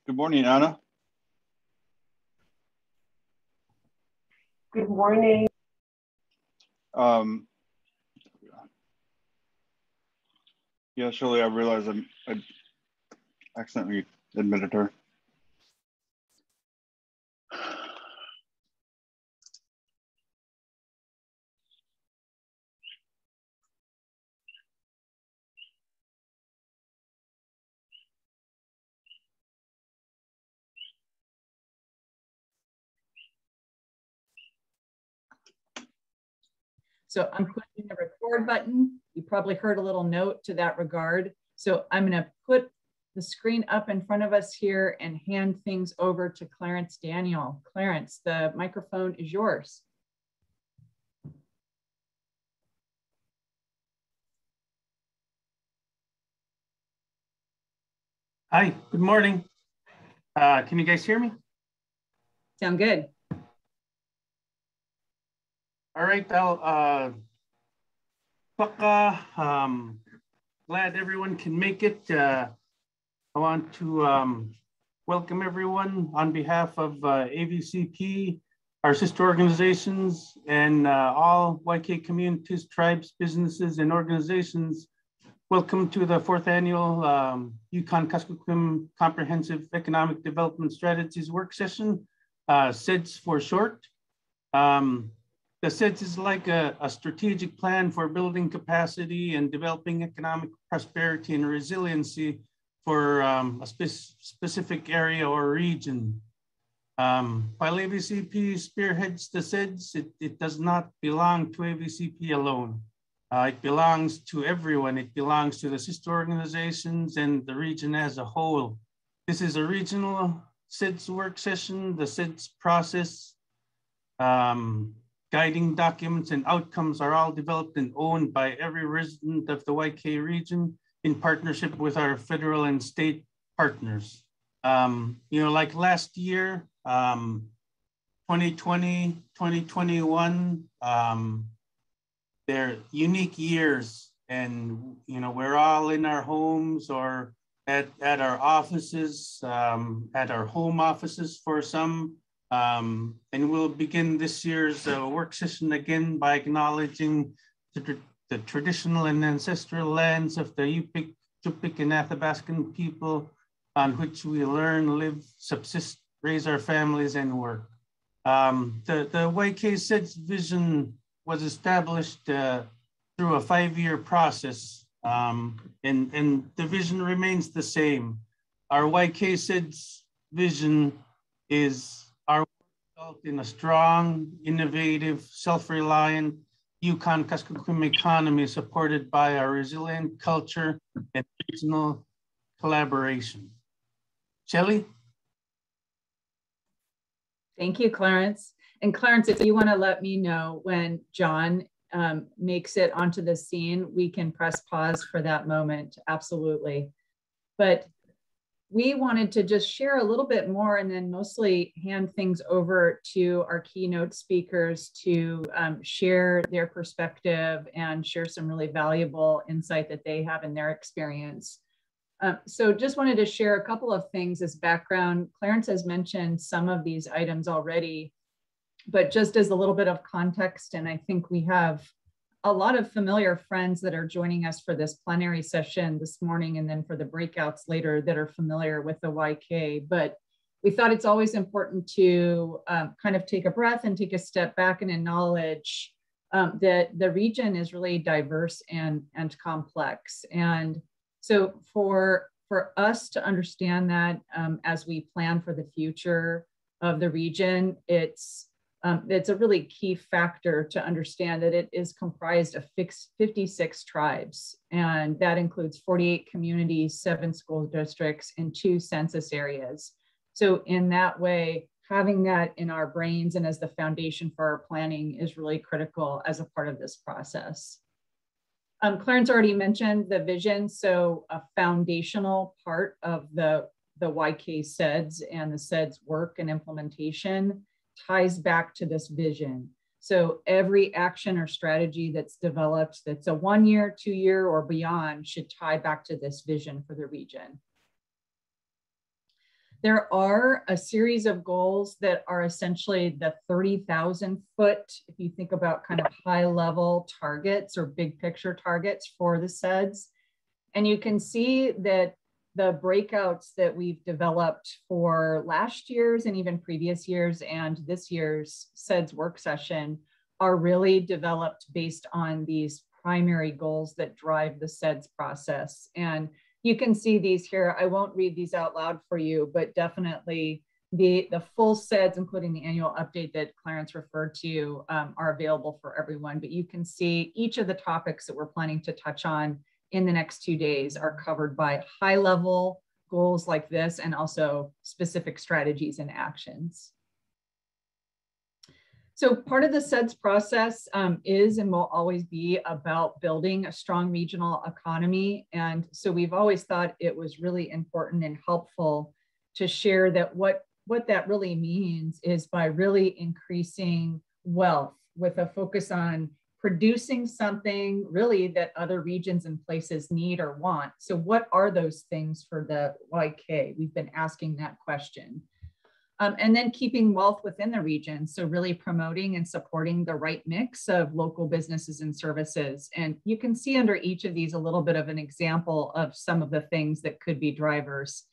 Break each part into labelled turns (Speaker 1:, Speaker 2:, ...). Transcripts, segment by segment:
Speaker 1: Good morning, Anna.
Speaker 2: Good morning.
Speaker 1: Yeah, Shirley, I realized I accidentally admitted her.
Speaker 3: So I'm pushing the record button. You probably heard a little note to that regard. So I'm going to put the screen up in front of us here and hand things over to Clarence Daniel. Clarence, the microphone is yours.
Speaker 4: Hi, good morning. Can you guys hear me?
Speaker 3: Sound good.
Speaker 4: All right, glad everyone can make it. I want to welcome everyone on behalf of AVCP, our sister organizations, and all YK communities, tribes, businesses, and organizations. Welcome to the 4th annual Uconn Comprehensive Economic Development Strategies work session, CEDS for short. The CEDS is like a strategic plan for building capacity and developing economic prosperity and resiliency for a specific area or region. While AVCP spearheads the CEDS, it does not belong to AVCP alone. It belongs to everyone. It belongs to the sister organizations and the region as a whole. This is a regional CEDS work session. The CEDS process, guiding documents and outcomes are all developed and owned by every resident of the YK region in partnership with our federal and state partners. Like last year, 2020, 2021, they're unique years, and we're all in our homes or at our offices, at our home offices for some. And we'll begin this year's work session again by acknowledging the traditional and ancestral lands of the Yupik, Chupik, and Athabascan people on which we learn, live, subsist, raise our families, and work. The YK CEDS vision was established through a 5-year process, and the vision remains the same. Our YK CEDS vision is our result in a strong, innovative, self-reliant Yukon-Kuskokwim economy supported by our resilient culture and regional collaboration. Shelley?
Speaker 3: Thank you, Clarence. And Clarence, if you want to let me know when John makes it onto the scene, we can press pause for that moment. Absolutely. But we wanted to just share a little bit more and then mostly hand things over to our keynote speakers to share their perspective and share some really valuable insight that they have in their experience. So just wanted to share a couple of things as background. Clarence has mentioned some of these items already, but just as a little bit of context, and I think we have a lot of familiar friends that are joining us for this plenary session this morning and then for the breakouts later that are familiar with the YK, but we thought it's always important to kind of take a breath and take a step back and acknowledge that the region is really diverse and complex. And so for us to understand that as we plan for the future of the region, it's a really key factor to understand that it is comprised of 56 tribes, and that includes 48 communities, 7 school districts, and 2 census areas. So in that way, having that in our brains and as the foundation for our planning is really critical as a part of this process. Clarence already mentioned the vision, so a foundational part of the YK CEDS and the CEDS work and implementation ties back to this vision. So every action or strategy that's developed that's a 1-year, 2-year, or beyond should tie back to this vision for the region. There are a series of goals that are essentially the 30,000 foot, if you think about kind of high level targets or big picture targets for the CEDS. And you can see that the breakouts that we've developed for last year's and even previous years and this year's CEDS work session are really developed based on these primary goals that drive the CEDS process. And you can see these here. I won't read these out loud for you, but definitely the full CEDS, including the annual update that Clarence referred to, are available for everyone. But you can see each of the topics that we're planning to touch on in the next 2 days are covered by high level goals like this and also specific strategies and actions. So part of the CEDS process is and will always be about building a strong regional economy. And so we've always thought it was really important and helpful to share that what that really means is by really increasing wealth with a focus on producing something really that other regions and places need or want. So what are those things for the YK? We've been asking that question. And then keeping wealth within the region. So really promoting and supporting the right mix of local businesses and services. And you can see under each of these a little bit of an example of some of the things that could be drivers.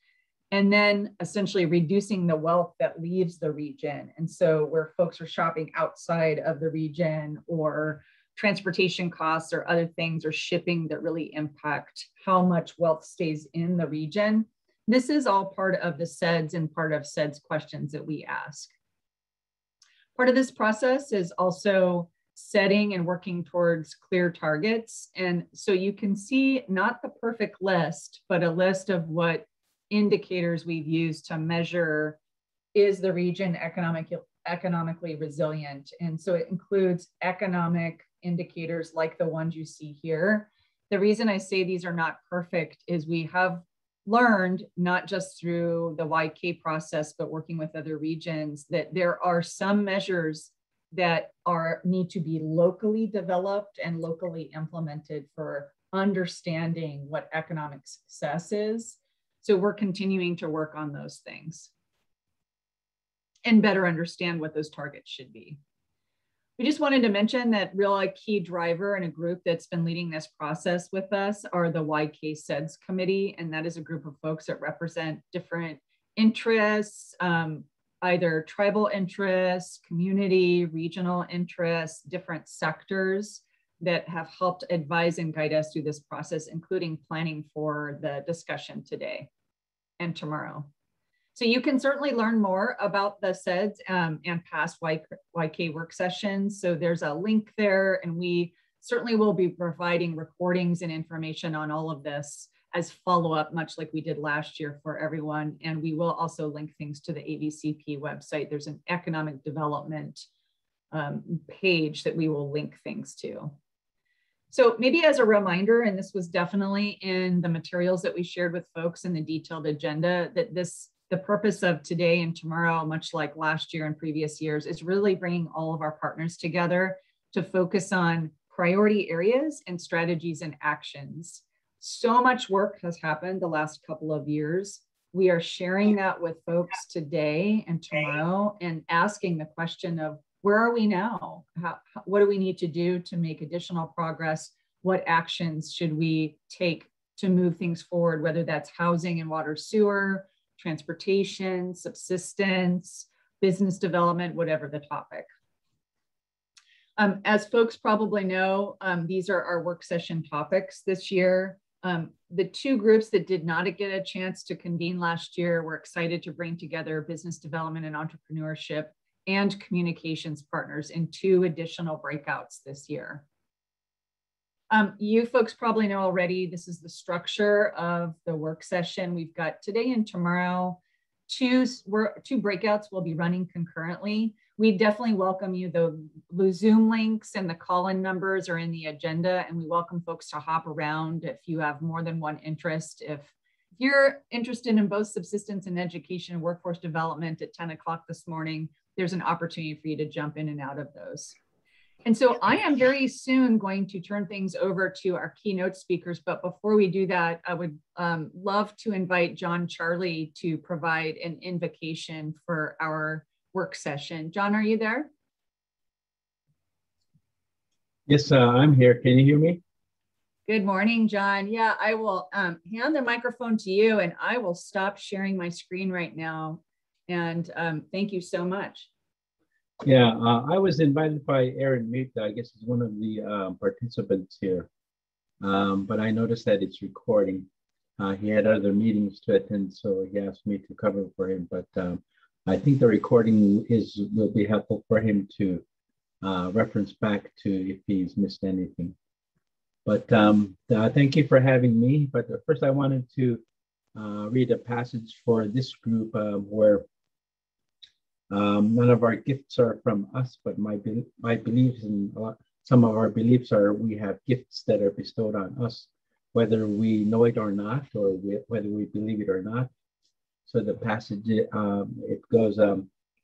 Speaker 3: And then essentially reducing the wealth that leaves the region. And so where folks are shopping outside of the region or transportation costs or other things or shipping that really impact how much wealth stays in the region. This is all part of the CEDS and part of CEDS questions that we ask. Part of this process is also setting and working towards clear targets. And so you can see not the perfect list, but a list of what indicators we've used to measure, is the region economically resilient? And so it includes economic indicators like the ones you see here. The reason I say these are not perfect is we have learned, not just through the YK process, but working with other regions, that there are some measures that need to be locally developed and locally implemented for understanding what economic success is. So we're continuing to work on those things and better understand what those targets should be. We just wanted to mention that a key driver and a group that's been leading this process with us are the YK CEDS Committee. And that is a group of folks that represent different interests, either tribal interests, community, regional interests, different sectors that have helped advise and guide us through this process, including planning for the discussion today and tomorrow. So you can certainly learn more about the CEDS and past YK work sessions. So there's a link there, and we certainly will be providing recordings and information on all of this as follow-up, much like we did last year for everyone. And we will also link things to the AVCP website. There's an economic development page that we will link things to. So maybe as a reminder, and this was definitely in the materials that we shared with folks in the detailed agenda, that the purpose of today and tomorrow, much like last year and previous years, is really bringing all of our partners together to focus on priority areas and strategies and actions. So much work has happened the last couple of years. We are sharing that with folks today and tomorrow and asking the question of, where are we now? What do we need to do to make additional progress? What actions should we take to move things forward, whether that's housing and water sewer, transportation, subsistence, business development, whatever the topic. As folks probably know, these are our work session topics this year. The two groups that did not get a chance to convene last year, we're excited to bring together business development and entrepreneurship and communications partners in 2 additional breakouts this year. You folks probably know already, this is the structure of the work session. We've got today and tomorrow, 2 breakouts will be running concurrently. We definitely welcome you. The Zoom links and the call-in numbers are in the agenda, and we welcome folks to hop around if you have more than one interest. If you're interested in both subsistence and education and workforce development at 10 o'clock this morning, there's an opportunity for you to jump in and out of those. And so I am very soon going to turn things over to our keynote speakers. But before we do that, I would love to invite John Charlie to provide an invocation for our work session. John, are you there?
Speaker 2: Yes, I'm here. Can you hear me?
Speaker 3: Good morning, John. Yeah, I will hand the microphone to you, and I will stop sharing my screen right now. And thank you so much.
Speaker 2: Yeah, I was invited by Aaron Mute, I guess he's one of the participants here. But I noticed that it's recording. He had other meetings to attend, so he asked me to cover for him. But I think the recording will be helpful for him to reference back to if he's missed anything. But thank you for having me. But first I wanted to read a passage for this group where none of our gifts are from us, but my beliefs and some of our beliefs are we have gifts that are bestowed on us, whether we know it or not, or whether we believe it or not. So the passage, it goes,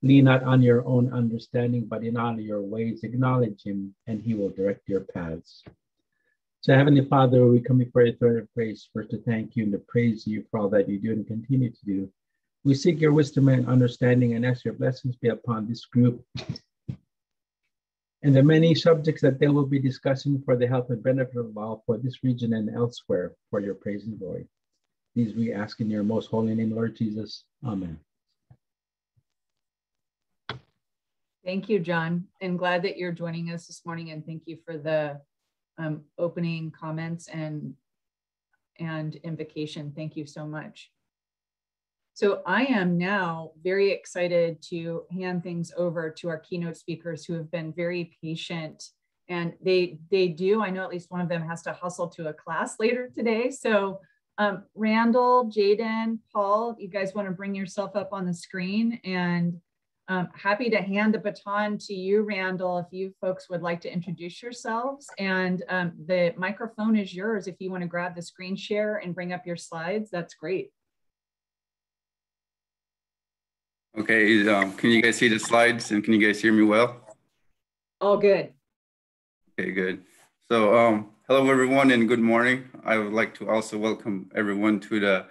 Speaker 2: lean not on your own understanding, but in all your ways acknowledge him, and he will direct your paths. So Heavenly Father, we come before your throne of grace first to thank you and to praise you for all that you do and continue to do. We seek your wisdom and understanding and ask your blessings be upon this group and the many subjects that they will be discussing for the health and benefit of all for this region and elsewhere for your praise and glory. These we ask in your most holy name, Lord Jesus. Amen.
Speaker 3: Thank you, John. I'm glad that you're joining us this morning, and thank you for the opening comments and invocation. Thank you so much. So I am now very excited to hand things over to our keynote speakers who have been very patient, and they do, I know at least one of them has to hustle to a class later today. So Randall, Jaden, Paul, you guys want to bring yourself up on the screen, and happy to hand the baton to you, Randall, if you folks would like to introduce yourselves. And the microphone is yours. If you want to grab the screen share and bring up your slides, that's great.
Speaker 5: Okay, can you guys see the slides and can you guys hear me well?
Speaker 3: All good.
Speaker 5: Okay, good. So hello everyone and good morning. I would like to also welcome everyone to the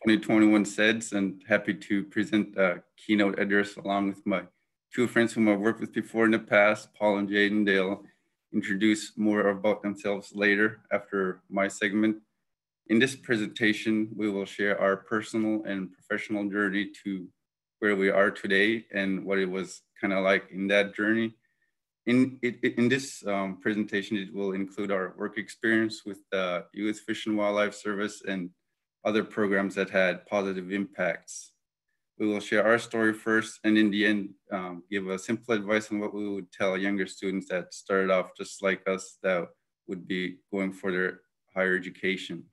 Speaker 5: 2021 CEDS, and happy to present a keynote address along with my two friends whom I've worked with before in the past, Paul and Jaden. They'll introduce more about themselves later after my segment. In this presentation, we will share our personal and professional journey to where we are today and what it was kind of like in that journey. In this presentation, it will include our work experience with the U.S. Fish and Wildlife Service and other programs that had positive impacts. We will share our story first, and in the end, give a simple advice on what we would tell younger students that started off just like us that would be going for their higher education.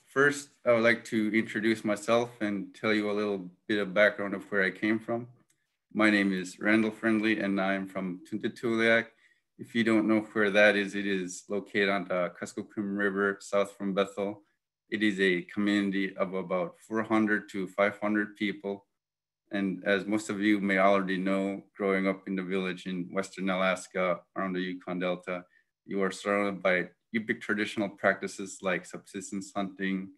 Speaker 5: First, I would like to introduce myself and tell you a little bit of background of where I came from. My name is Randall Friendly, and I'm from Tuntatuliak. If you don't know where that is, it is located on the Kuskokwim River, south from Bethel. It is a community of about 400 to 500 people. And as most of you may already know, growing up in the village in Western Alaska around the Yukon Delta, you are surrounded by Yupik traditional practices like subsistence hunting,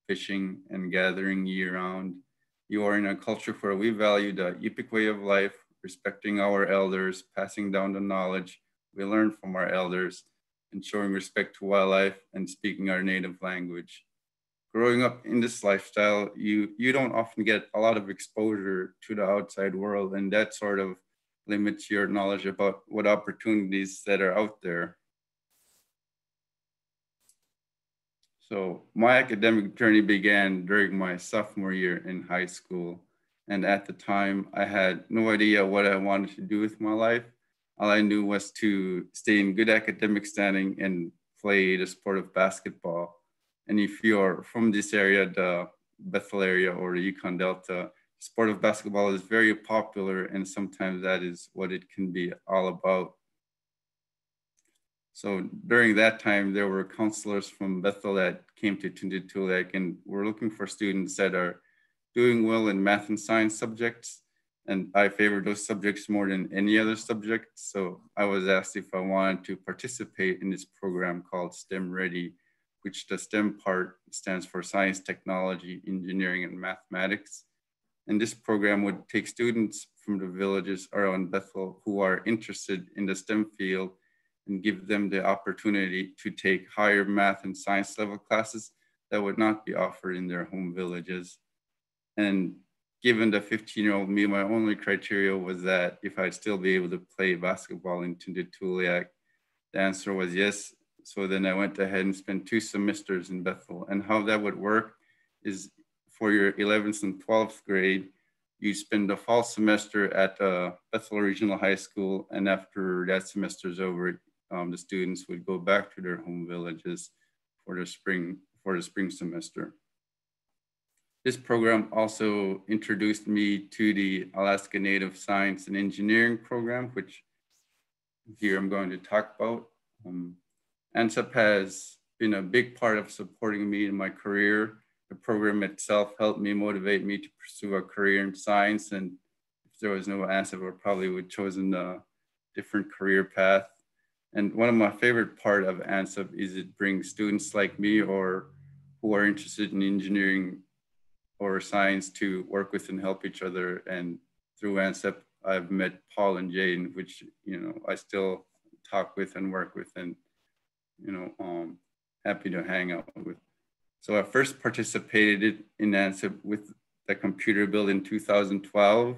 Speaker 5: fishing, and gathering year-round. You are in a culture where we value the Yupik way of life, respecting our elders, passing down the knowledge we learn from our elders, and showing respect to wildlife and speaking our native language. Growing up in this lifestyle, you don't often get a lot of exposure to the outside world, and that sort of limits your knowledge about what opportunities that are out there. So my academic journey began during my sophomore year in high school. And at the time, I had no idea what I wanted to do with my life. All I knew was to stay in good academic standing and play the sport of basketball. And if you're from this area, the Bethel area or the Yukon Delta, the sport of basketball is very popular, and sometimes that is what it can be all about. So during that time, there were counselors from Bethel that came to Tuntatuliak, and we're looking for students that are doing well in math and science subjects and I favor those subjects more than any other subject. So I was asked if I wanted to participate in this program called STEM Ready, which the STEM part stands for science, technology, engineering, and mathematics. And this program would take students from the villages around Bethel who are interested in the STEM field and give them the opportunity to take higher math and science level classes that would not be offered in their home villages. And given the 15-year-old me, my only criteria was that if I'd still be able to play basketball in Tundutuliak, the answer was yes. So then I went ahead and spent 2 semesters in Bethel. And how that would work is for your 11th and 12th grade, you spend the fall semester at Bethel Regional High School. And after that semester is over, the students would go back to their home villages for the spring semester. This program also introduced me to the Alaska Native Science and Engineering program, which here I'm going to talk about. ANSEP has been a big part of supporting me in my career. The program itself helped me motivate me to pursue a career in science. And if there was no ANSEP, I probably would have chosen a different career path. And one of my favorite part of ANSEP is it brings students like me or who are interested in engineering or science to work with and help each other. And through ANSEP, I've met Paul and Jane, which, I still talk with and work with and, happy to hang out with. So I first participated in ANSEP with the computer build in 2012.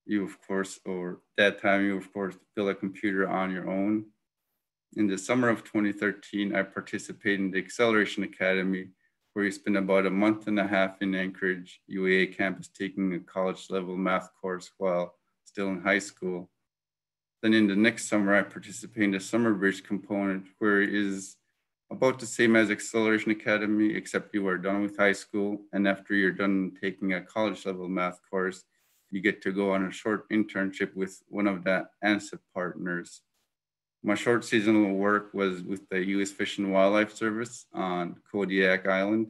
Speaker 5: You, of course, build a computer on your own. In the summer of 2013, I participated in the Acceleration Academy, where you spend about a month and a half in Anchorage, UAA campus, taking a college level math course while still in high school. Then in the next summer, I participated in the Summer Bridge component, where it is about the same as Acceleration Academy, except you are done with high school. And after you're done taking a college level math course, you get to go on a short internship with one of the ANSEP partners. My short seasonal work was with the U.S. Fish and Wildlife Service on Kodiak Island.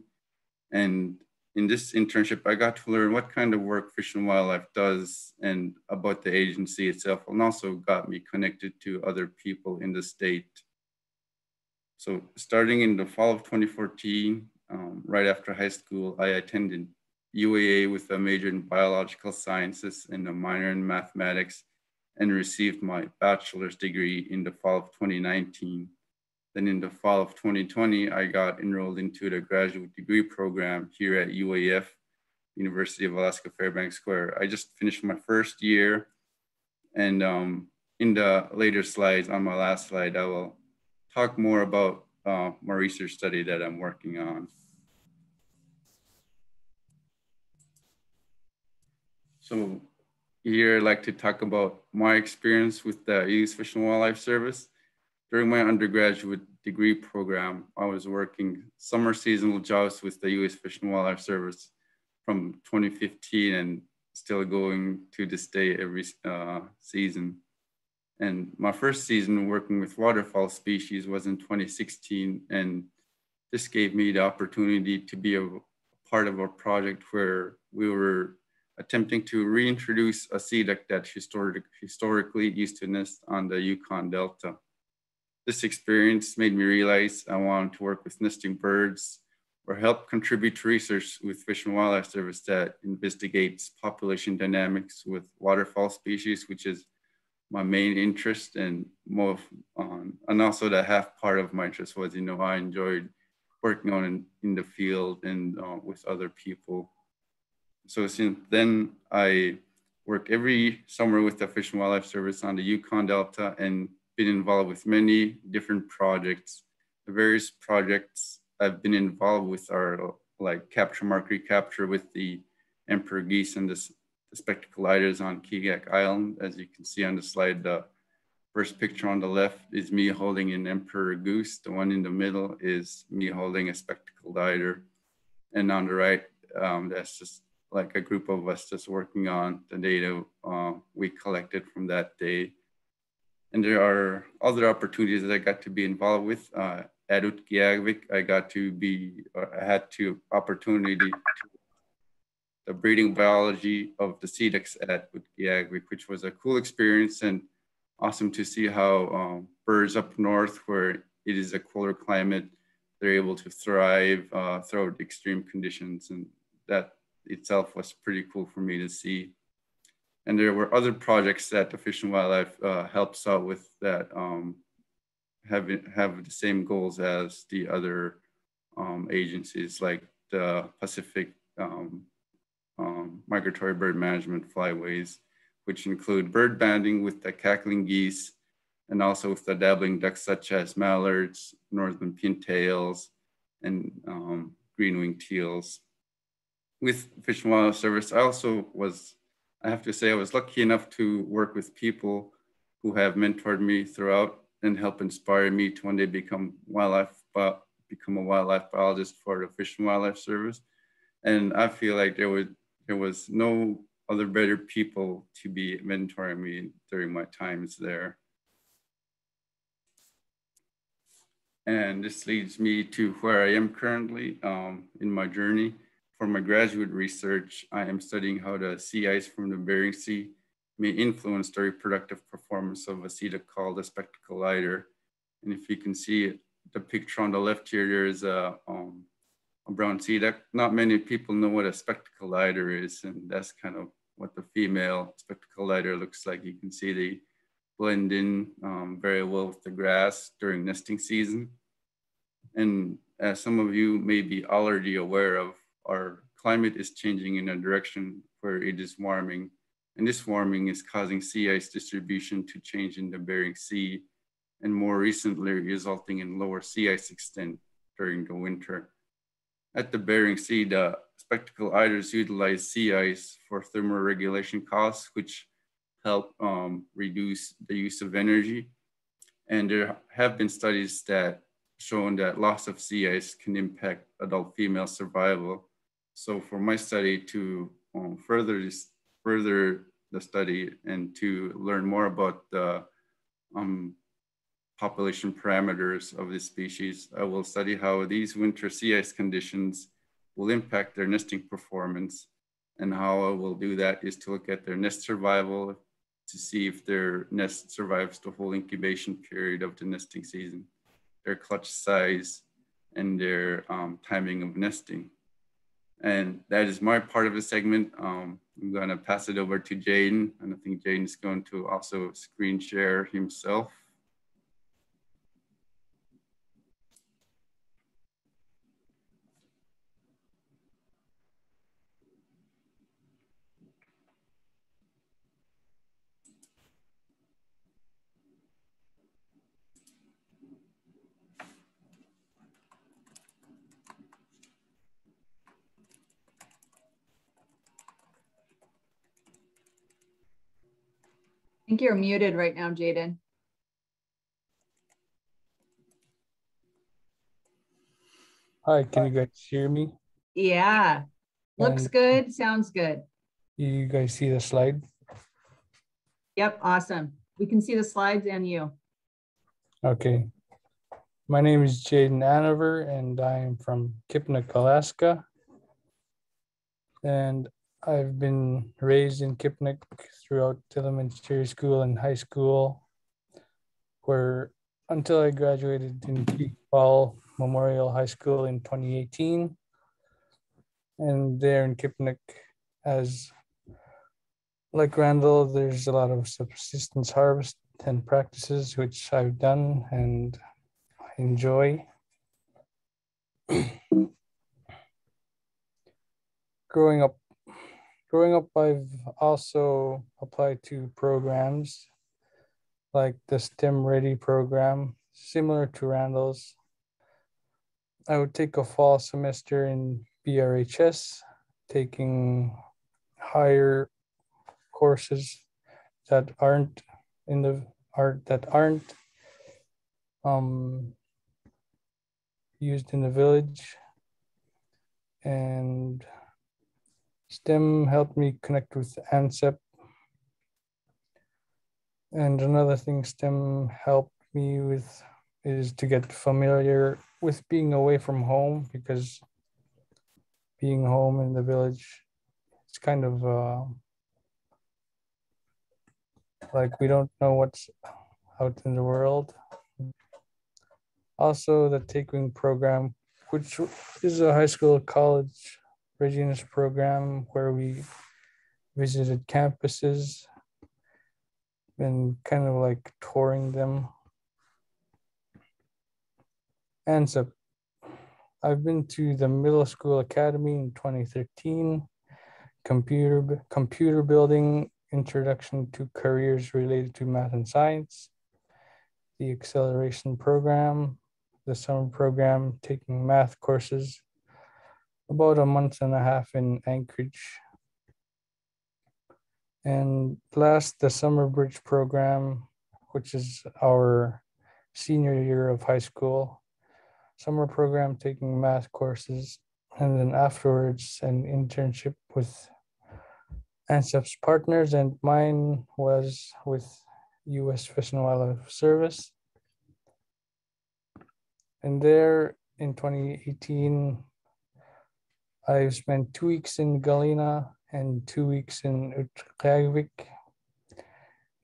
Speaker 5: And in this internship, I got to learn what kind of work Fish and Wildlife does and about the agency itself, and also got me connected to other people in the state. So starting in the fall of 2014, right after high school, I attended UAA with a major in biological sciences and a minor in mathematics, and received my bachelor's degree in the fall of 2019. Then in the fall of 2020, I got enrolled into the graduate degree program here at UAF, University of Alaska Fairbanks Square. I just finished my first year, and in the later slides, on my last slide, I will talk more about my research study that I'm working on. So here, I'd like to talk about my experience with the U.S. Fish and Wildlife Service. During my undergraduate degree program, I was working summer seasonal jobs with the U.S. Fish and Wildlife Service from 2015 and still going to this day every season. And my first season working with waterfowl species was in 2016. And this gave me the opportunity to be a part of a project where we were attempting to reintroduce a sea duck that historically used to nest on the Uconn Delta. This experience made me realize I wanted to work with nesting birds or help contribute to research with Fish and Wildlife Service that investigates population dynamics with waterfowl species, which is my main interest, and and also the half part of my interest was, I enjoyed working on in the field and with other people. So since then, I work every summer with the Fish and Wildlife Service on the Yukon Delta and been involved with many different projects. The various projects I've been involved with are like capture mark recapture with the emperor geese and the spectacled eiders on Kodiak Island. As you can see on the slide, the first picture on the left is me holding an emperor goose. The one in the middle is me holding a spectacled eider. And on the right, that's just like a group of us just working on the data we collected from that day. And there are other opportunities that I got to be involved with. At Utqiagvik, I had the opportunity to the breeding biology of the CEDS at Utqiagvik, which was a cool experience and awesome to see how birds up north, where it is a cooler climate, they're able to thrive throughout extreme conditions. And that itself was pretty cool for me to see. And there were other projects that the Fish and Wildlife helps out with that have the same goals as the other agencies, like the Pacific Migratory Bird Management Flyways, which include bird banding with the cackling geese and also with the dabbling ducks such as mallards, northern pintails, and green-winged teals. With Fish and Wildlife Service, I have to say I was lucky enough to work with people who have mentored me throughout and help inspire me to one day become a wildlife biologist for the Fish and Wildlife Service. And I feel like there was no other better people to be mentoring me during my times there. And this leads me to where I am currently in my journey. For my graduate research, I am studying how the sea ice from the Bering Sea may influence the reproductive performance of a CEDA called a spectacle eider. And if you can see the picture on the left here, there's a brown CEDA. Not many people know what a spectacle eider is, and that's kind of what the female spectacle eider looks like. You can see they blend in very well with the grass during nesting season. And as some of you may be already aware of, our climate is changing in a direction where it is warming. And this warming is causing sea ice distribution to change in the Bering Sea, and more recently resulting in lower sea ice extent during the winter. At the Bering Sea, the spectacle eiders utilize sea ice for thermoregulation costs, which help reduce the use of energy. And there have been studies that shown that loss of sea ice can impact adult female survival. So for my study to further the study and to learn more about the population parameters of this species, I will study how these winter sea ice conditions will impact their nesting performance. And how I will do that is to look at their nest survival to see if their nest survives the whole incubation period of the nesting season, their clutch size, and their timing of nesting. And that is my part of the segment. I'm going to pass it over to Jaden, and I think Jaden is going to also screen share himself.
Speaker 3: I think you're muted right now, Jaden.
Speaker 6: Hi, can you guys hear me?
Speaker 3: Yeah, looks good, sounds good.
Speaker 6: You guys see the slide?
Speaker 3: Yep, awesome. We can see the slides and you.
Speaker 6: Okay. My name is Jaden Anover, and I am from Kipnik, Alaska. And I've been raised in Kipnik throughout elementary school and high school, where until I graduated in Peak Fall Memorial High School in 2018. And there in Kipnik, as like Randall, there's a lot of subsistence harvest and practices, which I've done and enjoy. Growing up, I've also applied to programs like the STEM Ready program, similar to Randall's. I would take a fall semester in BRHS, taking higher courses that aren't used in the village, and STEM helped me connect with ANSEP. And another thing STEM helped me with is to get familiar with being away from home, because being home in the village it's kind of like we don't know what's out in the world. Also, the Take Wing program, which is a high school college readiness program where we visited campuses and kind of like touring them. And so I've been to the Middle School Academy in 2013, computer building, introduction to careers related to math and science, the acceleration program, the summer program, taking math courses, about a month and a half in Anchorage. And last, the summer bridge program, which is our senior year of high school. Summer program, taking math courses, and then afterwards an internship with ANSEP's partners, and mine was with U.S. Fish and Wildlife Service. And there in 2018, I spent 2 weeks in Galena and 2 weeks in Refuge.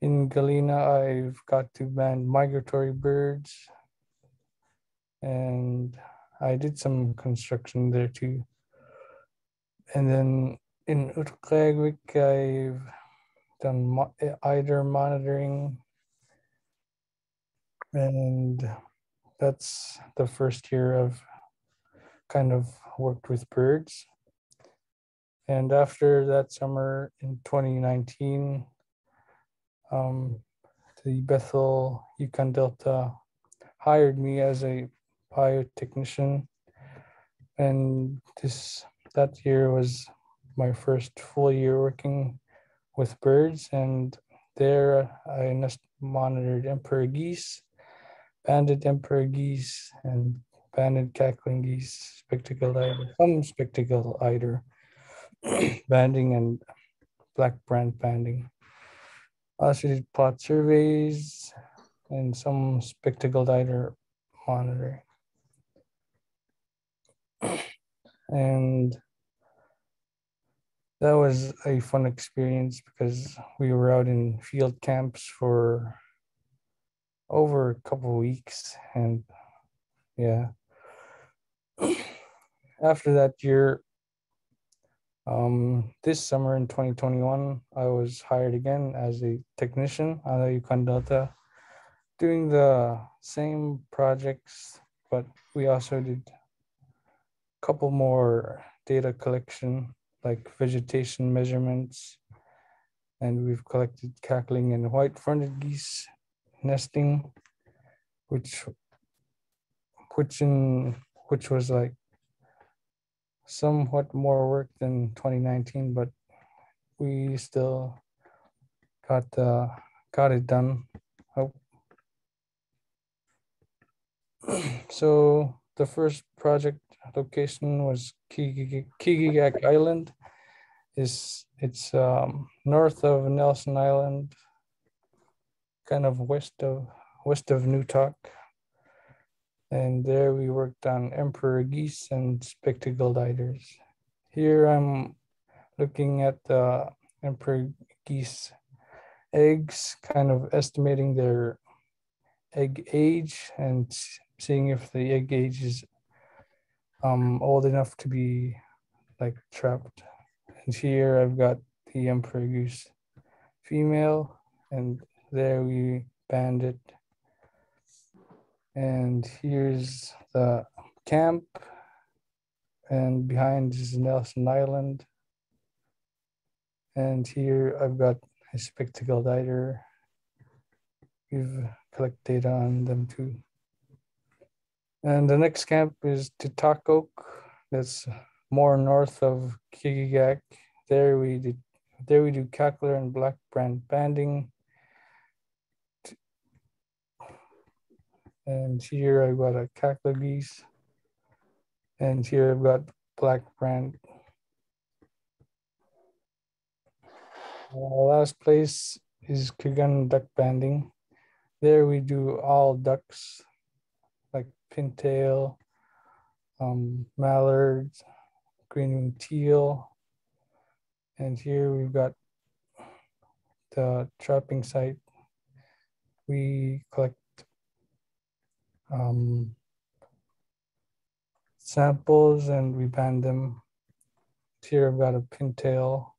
Speaker 6: In Galena, I've got to band migratory birds, and I did some construction there too. And then in Refuge, I've done eider monitoring, and that's the first year I've kind of worked with birds. And after that summer in 2019, the Bethel Yukon Delta hired me as a biotechnician, and that year was my first full year working with birds. And there I monitored emperor geese, banded emperor geese, and banded cackling geese, spectacled eider, some spectacled eider banding, and black brand banding. I also did plot surveys and some spectacled eider monitoring. And that was a fun experience because we were out in field camps for over a couple of weeks. And yeah, after that year, this summer in 2021, I was hired again as a technician on the Yukon Delta, doing the same projects, but we also did a couple more data collection, like vegetation measurements, and we've collected cackling and white-fronted geese nesting, which was like somewhat more work than 2019, but we still got it done. Oh. So the first project location was Kigigak Island. It's north of Nelson Island, kind of west of Newtok. And there we worked on emperor geese and spectacled eiders. Here I'm looking at the emperor geese eggs, kind of estimating their egg age and seeing if the egg age is old enough to be like trapped. And here I've got the emperor goose female, and there we band it. And here's the camp, and behind is Nelson Island. And here I've got a spectacled eider. We've collected data on them too. And the next camp is Titakok. That's more north of Kigigak. There we do cackler and black brand banding. And here I've got a cackler geese. And here I've got black brand. Last place is Kugan duck banding. There we do all ducks, like pintail, mallards, green-winged teal, And here we've got the trapping site. We collect samples and we band them. Here I've got a pintail.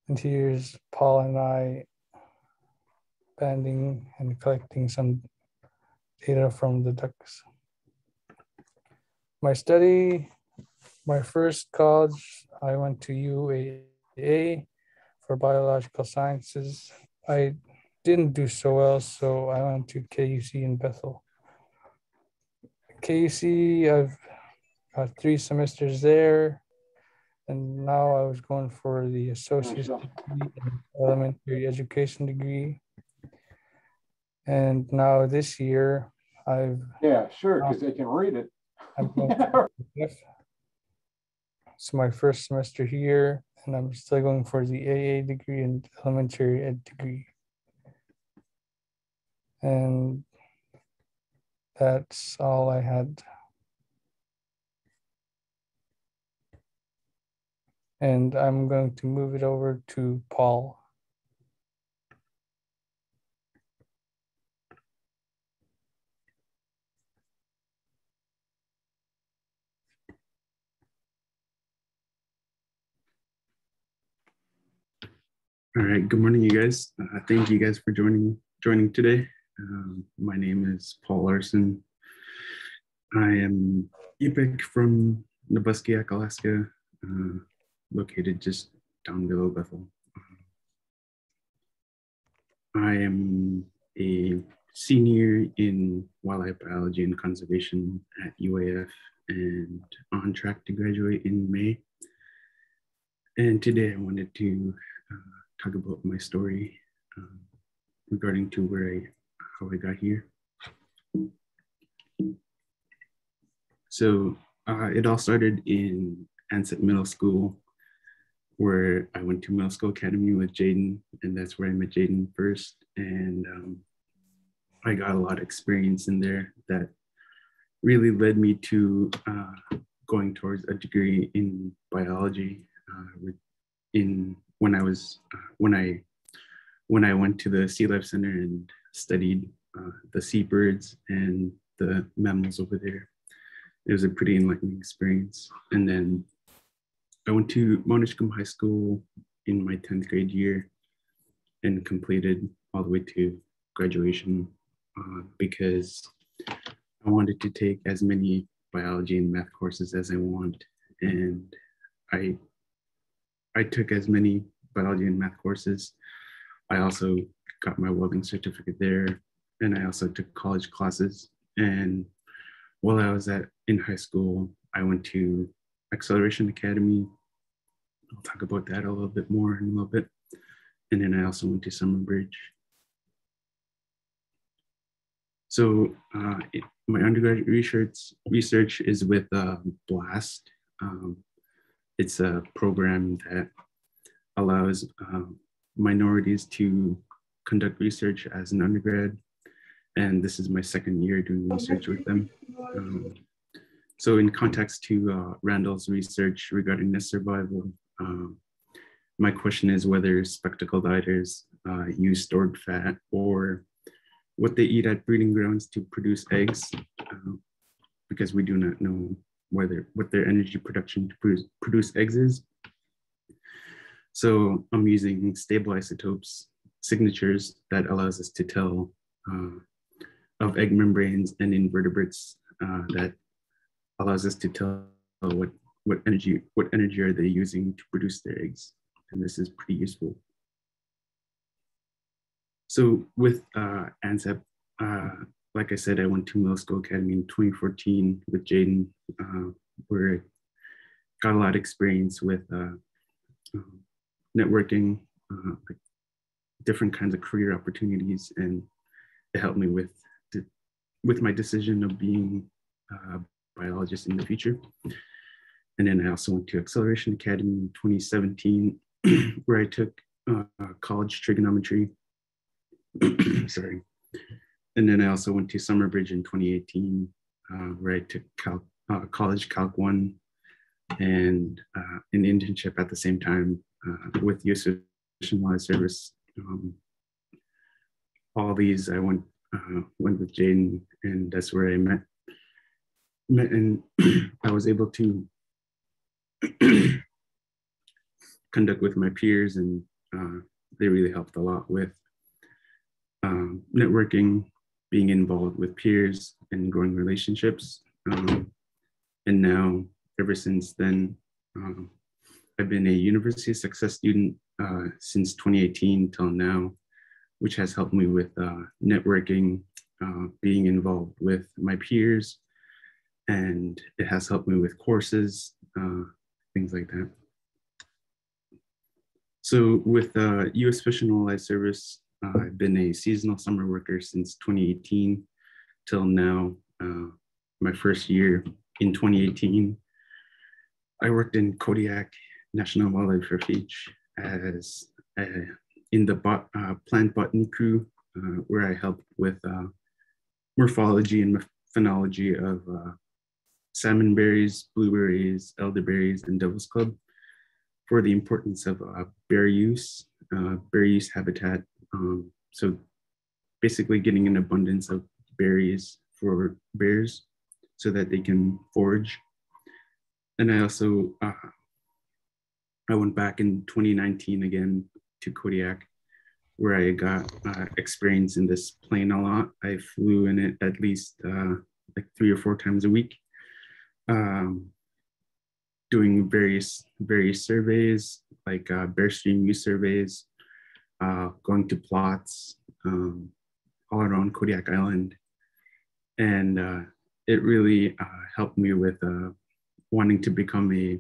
Speaker 6: And here's Paul and I banding and collecting some data from the ducks. My study, my first college, I went to UAA for biological sciences. I didn't do so well, so I went to KUC in Bethel. KUC, I've got 3 semesters there, and now I was going for the associate's degree in elementary education degree. And now this year,
Speaker 7: Yeah, sure, because they can read it.
Speaker 6: I'm going to it's my first semester here, and I'm still going for the AA degree and elementary ed degree. And that's all I had. And I'm going to move it over to Paul.
Speaker 8: All right, good morning, you guys. Thank you guys for joining today. My name is Paul Larson. I am EPIC from Nabuskiak, Alaska, located just down below Bethel. I am a senior in wildlife biology and conservation at UAF and on track to graduate in May. And today I wanted to talk about my story regarding to how I got here. So it all started in Ansett Middle School, where I went to Middle School Academy with Jaden, and that's where I met Jaden first. And I got a lot of experience in there that really led me to going towards a degree in biology. When I went to the Sea Life Center and studied the seabirds and the mammals over there, it was a pretty enlightening experience. And then I went to Mount Ishcombe High School in my 10th grade year and completed all the way to graduation because I wanted to take as many biology and math courses as I want. And I took as many biology and math courses. I also got my welding certificate there, and I also took college classes. And while I was in high school, I went to Acceleration Academy. I'll talk about that a little bit more in a little bit. And then I also went to Summer Bridge. So my undergraduate research is with BLAST. It's a program that allows minorities to conduct research as an undergrad. And this is my second year doing research with them. So in context to Randall's research regarding nest survival, my question is whether spectacled eiders use stored fat or what they eat at breeding grounds to produce eggs, because we do not know what their energy production to produce eggs is. So I'm using stable isotopes signatures that allows us to tell of egg membranes and invertebrates that allows us to tell what energy are they using to produce their eggs. And this is pretty useful. So with ANZEP, like I said, I went to Middle School Academy in 2014 with Jaden, where I got a lot of experience with networking, like different kinds of career opportunities, and it helped me with my decision of being a biologist in the future. And then I also went to Acceleration Academy in 2017, where I took college trigonometry. Sorry. And then I also went to Summer Bridge in 2018, where I took college Calc 1, and an internship at the same time with U.S. Fish and Wildlife Service. All these I went with Jaden, and that's where I met and I was able to conduct with my peers, and they really helped a lot with networking, being involved with peers, and growing relationships. And now, ever since then, I've been a University of Success student since 2018 till now, which has helped me with networking, being involved with my peers, and it has helped me with courses, things like that. So with U.S. Fish and Wildlife Service, I've been a seasonal summer worker since 2018 till now. My first year in 2018, I worked in Kodiak National Wildlife Refuge as in the plant botany crew, where I helped with morphology and phenology of salmon berries, blueberries, elderberries, and devil's club for the importance of berry use habitat. So basically getting an abundance of berries for bears so that they can forage. And I also, I went back in 2019 again to Kodiak, where I got experience in this plane a lot. I flew in it at least like 3 or 4 times a week, doing various surveys, like bear stream use surveys, going to plots all around Kodiak Island. And it really helped me with wanting to become a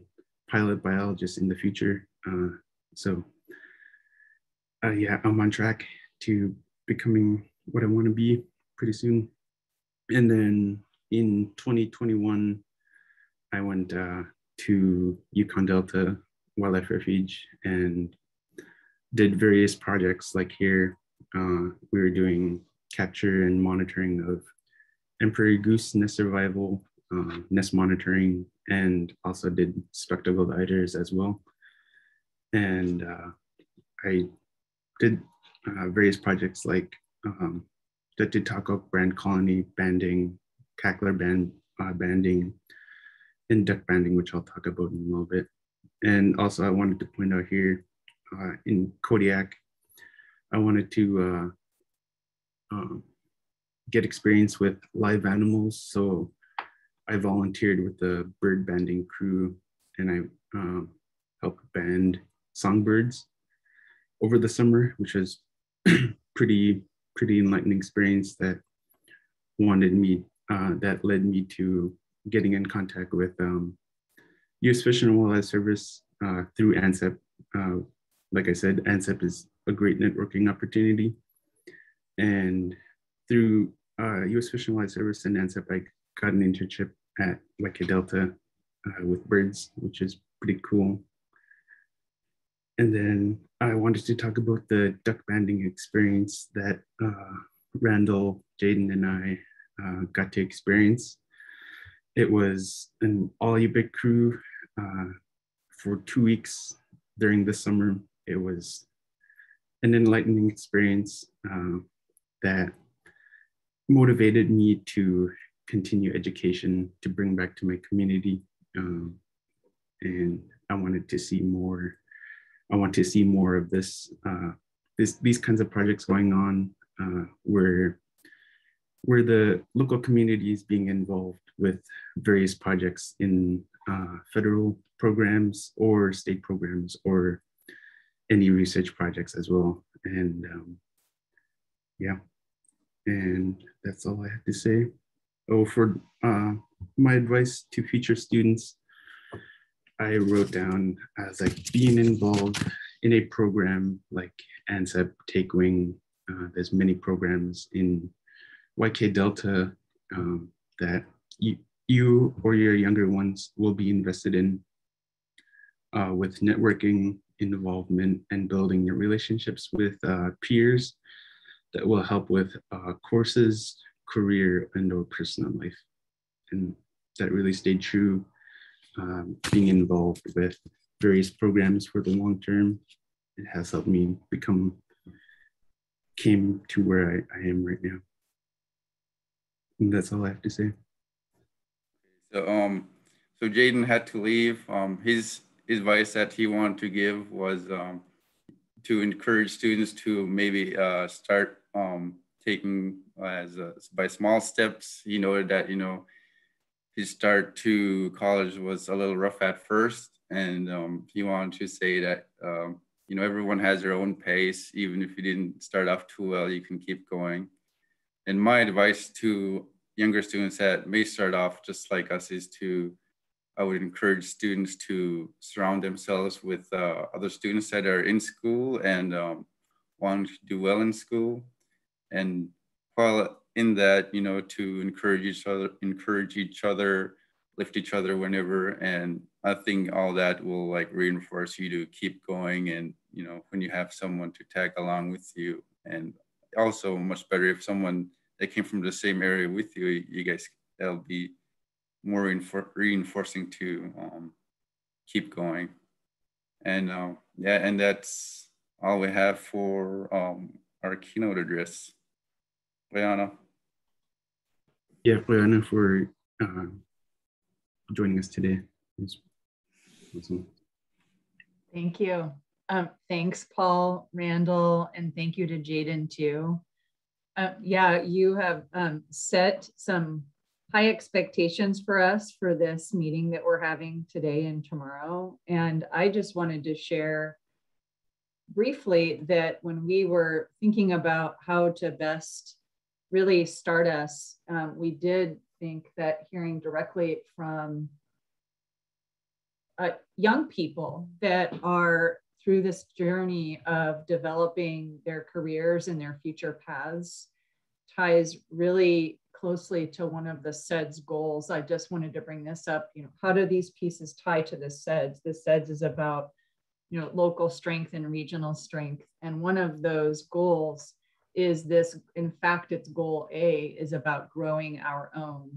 Speaker 8: pilot biologist in the future. Yeah, I'm on track to becoming what I want to be pretty soon. And then in 2021, I went to Uconn Delta Wildlife Refuge and did various projects. Like here, we were doing capture and monitoring of emperor goose nest survival, nest monitoring, and also did spectacled eiders as well. And I did various projects like the Tutaco brand colony banding, cackler banding, and duck banding, which I'll talk about in a little bit. And also I wanted to point out here in Kodiak, I wanted to get experience with live animals. So I volunteered with the bird banding crew, and I helped band songbirds over the summer, which was pretty enlightening experience that that led me to getting in contact with U.S. Fish and Wildlife Service through ANCEP. Like I said, ANCEP is a great networking opportunity. And through U.S. Fish and Wildlife Service and ANCEP, I got an internship at YK Delta with birds, which is pretty cool. And then I wanted to talk about the duck banding experience that Randall, Jaden, and I got to experience. It was an all-you-big crew for 2 weeks during the summer. It was an enlightening experience that motivated me to continue education, to bring back to my community. And I wanted to see more. I want to see more of this, these kinds of projects going on where the local community is being involved with various projects in federal programs or state programs or any research projects as well. And yeah, and that's all I have to say. Oh, for my advice to future students, I wrote down as like being involved in a program like ANCEP, Take Wing. There's many programs in YK Delta that you or your younger ones will be invested in with networking, involvement, and building your relationships with peers that will help with courses, career, and or personal life. And that really stayed true being involved with various programs for the long term, it has helped me came to where I am right now. And that's all I have to say.
Speaker 5: So Jaden had to leave. His advice that he wanted to give was to encourage students to maybe start taking by small steps. He noted that, you know, his start to college was a little rough at first, and he wanted to say that you know, everyone has their own pace. Even if you didn't start off too well, you can keep going. And my advice to younger students that may start off just like us is I would encourage students to surround themselves with other students that are in school and want to do well in school. And while in that, you know, to encourage each other, lift each other whenever. And I think all that will like reinforce you to keep going. And, you know, when you have someone to tag along with you, and also much better if someone that came from the same area with you, you guys, that'll be more reinforcing to keep going. And yeah, and that's all we have for our keynote address. Leana.
Speaker 8: Yeah, Leana, for joining us today. Awesome.
Speaker 3: Thank you. Thanks, Paul, Randall, and thank you to Jaden too. Yeah, you have set some high expectations for us for this meeting that we're having today and tomorrow. And I just wanted to share briefly that when we were thinking about how to best really start us, we did think that hearing directly from young people that are through this journey of developing their careers and their future paths ties really closely to one of the CEDS goals. I just wanted to bring this up. You know, how do these pieces tie to the CEDS? The CEDS is about, you know, local strength and regional strength. And one of those goals is this, in fact, it's goal A, is about growing our own,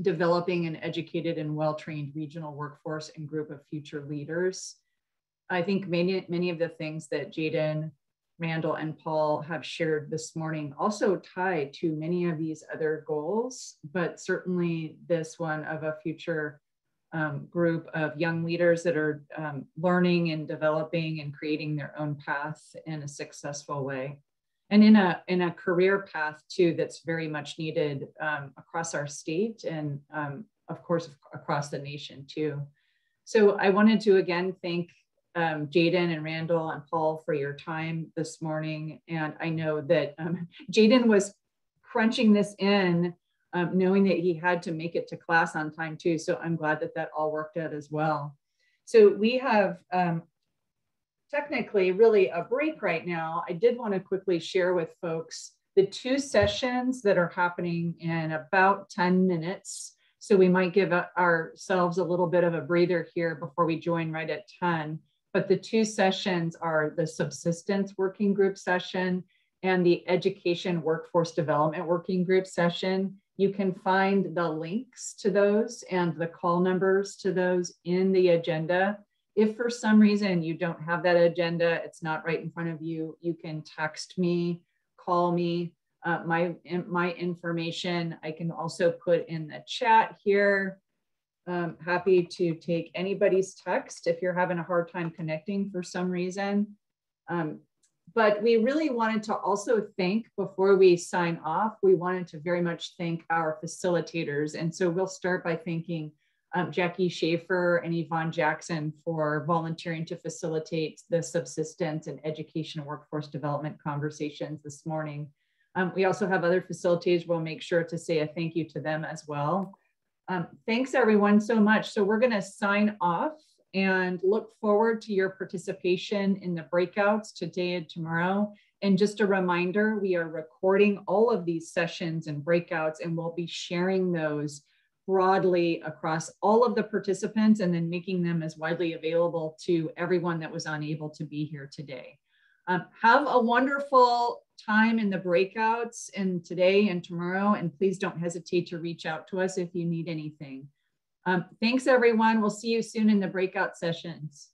Speaker 3: developing an educated and well-trained regional workforce and group of future leaders. I think many of the things that Jaden, Randall, and Paul have shared this morning also tie to many of these other goals, but certainly this one of a future group of young leaders that are learning and developing and creating their own path in a successful way. And in a career path too, that's very much needed across our state and of course, across the nation too. So I wanted to again thank Jaden and Randall and Paul for your time this morning. And I know that Jaden was crunching this in, knowing that he had to make it to class on time too. So I'm glad that that all worked out as well. So we have technically really a break right now. I did want to quickly share with folks the 2 sessions that are happening in about 10 minutes. So we might give ourselves a little bit of a breather here before we join right at 10. But the 2 sessions are the Subsistence Working Group session and the Education Workforce Development Working Group session. You can find the links to those and the call numbers to those in the agenda. If for some reason you don't have that agenda, it's not right in front of you, you can text me, call me. My information I can also put in the chat here. Happy to take anybody's text if you're having a hard time connecting for some reason. But we really wanted to also thank, before we sign off, we wanted to very much thank our facilitators. And so we'll start by thanking Jackie Schaefer and Yvonne Jackson for volunteering to facilitate the subsistence and education and workforce development conversations this morning. We also have other facilitators. We'll make sure to say a thank you to them as well. Thanks everyone so much. So we're going to sign off and look forward to your participation in the breakouts today and tomorrow. And just a reminder, we are recording all of these sessions and breakouts, and we'll be sharing those broadly across all of the participants and then making them as widely available to everyone that was unable to be here today. Have a wonderful time in the breakouts and today and tomorrow, and please don't hesitate to reach out to us if you need anything. Thanks, everyone. We'll see you soon in the breakout sessions.